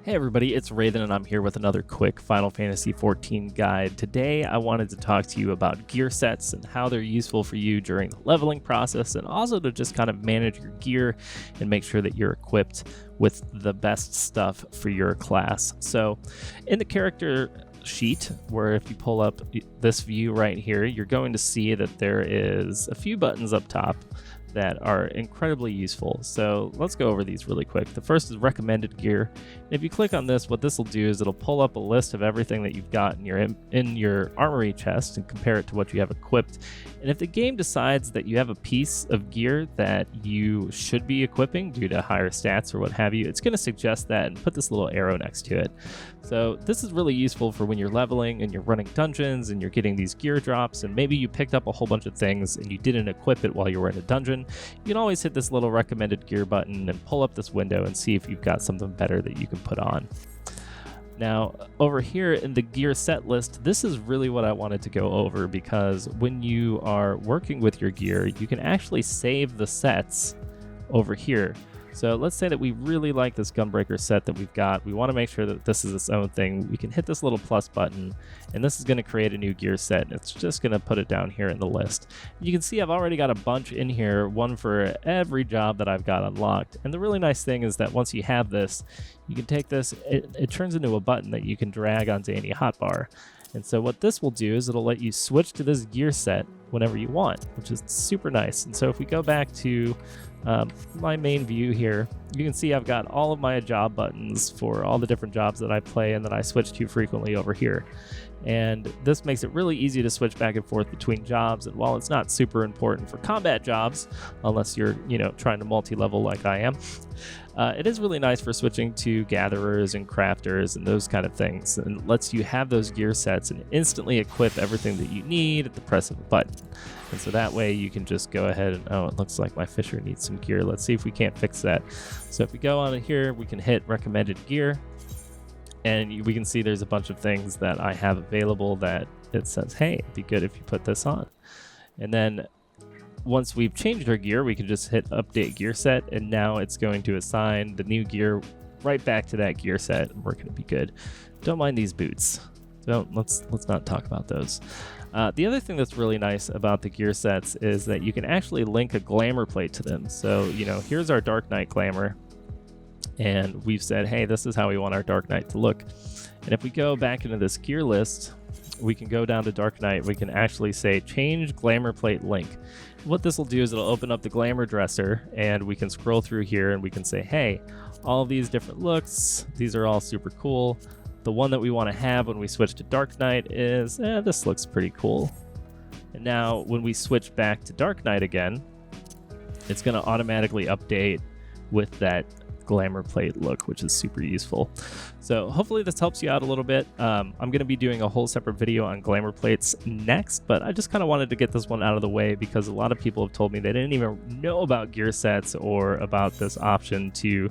Hey everybody, it's Raidhyn and I'm here with another quick Final Fantasy XIV guide. Today I wanted to talk to you about gear sets and how they're useful for you during the leveling process, and also to just kind of manage your gear and make sure that you're equipped with the best stuff for your class. So in the character sheet, where if you pull up this view right here, you're going to see that there is a few buttons up top that are incredibly useful. So let's go over these really quick. The first is recommended gear. If you click on this, what this will do is it'll pull up a list of everything that you've got in your armory chest and compare it to what you have equipped. And if the game decides that you have a piece of gear that you should be equipping due to higher stats or what have you, it's going to suggest that and put this little arrow next to it. So this is really useful for when you're leveling and you're running dungeons and you're getting these gear drops, and maybe you picked up a whole bunch of things and you didn't equip it while you were in a dungeon. You can always hit this little recommended gear button and pull up this window and see if you've got something better that you can put on. Now, over here in the gear set list, this is really what I wanted to go over, because when you are working with your gear, you can actually save the sets over here. So let's say that we really like this Gunbreaker set that we've got. We want to make sure that this is its own thing. We can hit this little plus button, and this is going to create a new gear set, and it's just going to put it down here in the list. You can see I've already got a bunch in here, one for every job that I've got unlocked. And the really nice thing is that once you have this, you can take this, it turns into a button that you can drag onto any hotbar. And so what this will do is it'll let you switch to this gear set whenever you want, which is super nice. And so if we go back to my main view here, you can see I've got all of my job buttons for all the different jobs that I play and that I switch to frequently over here. And this makes it really easy to switch back and forth between jobs. And while it's not super important for combat jobs, unless you're, trying to multi-level like I am, it is really nice for switching to gatherers and crafters and those kind of things, and lets you have those gear sets and instantly equip everything that you need at the press of a button. And so that way you can just go ahead and, oh, it looks like my fisher needs some gear. Let's see if we can't fix that. So if we go on here, we can hit recommended gear, and we can see there's a bunch of things that I have available that it says, hey, it'd be good if you put this on. And then once we've changed our gear, we can just hit update gear set, and now it's going to assign the new gear right back to that gear set, and we're going to be good. Don't mind these boots. Let's not talk about those. The other thing that's really nice about the gear sets is that you can actually link a glamour plate to them. So, here's our Dark Knight glamour, and we've said, hey, this is how we want our Dark Knight to look. And if we go back into this gear list, we can go down to Dark Knight. We can actually say change glamour plate link. What this will do is it'll open up the glamour dresser, and we can scroll through here and we can say, hey, all these different looks, these are all super cool. The one that we want to have when we switch to Dark Knight is, this looks pretty cool. And now when we switch back to Dark Knight again, it's going to automatically update with that glamour plate look, which is super useful. So hopefully this helps you out a little bit. I'm going to be doing a whole separate video on glamour plates next, but I just kind of wanted to get this one out of the way because a lot of people have told me they didn't even know about gear sets or about this option to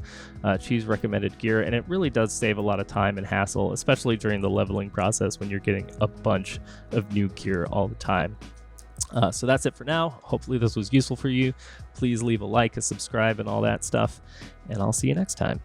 choose recommended gear, and it really does save a lot of time and hassle, especially during the leveling process when you're getting a bunch of new gear all the time. So that's it for now. Hopefully this was useful for you. Please leave a like, a subscribe, and all that stuff, and I'll see you next time.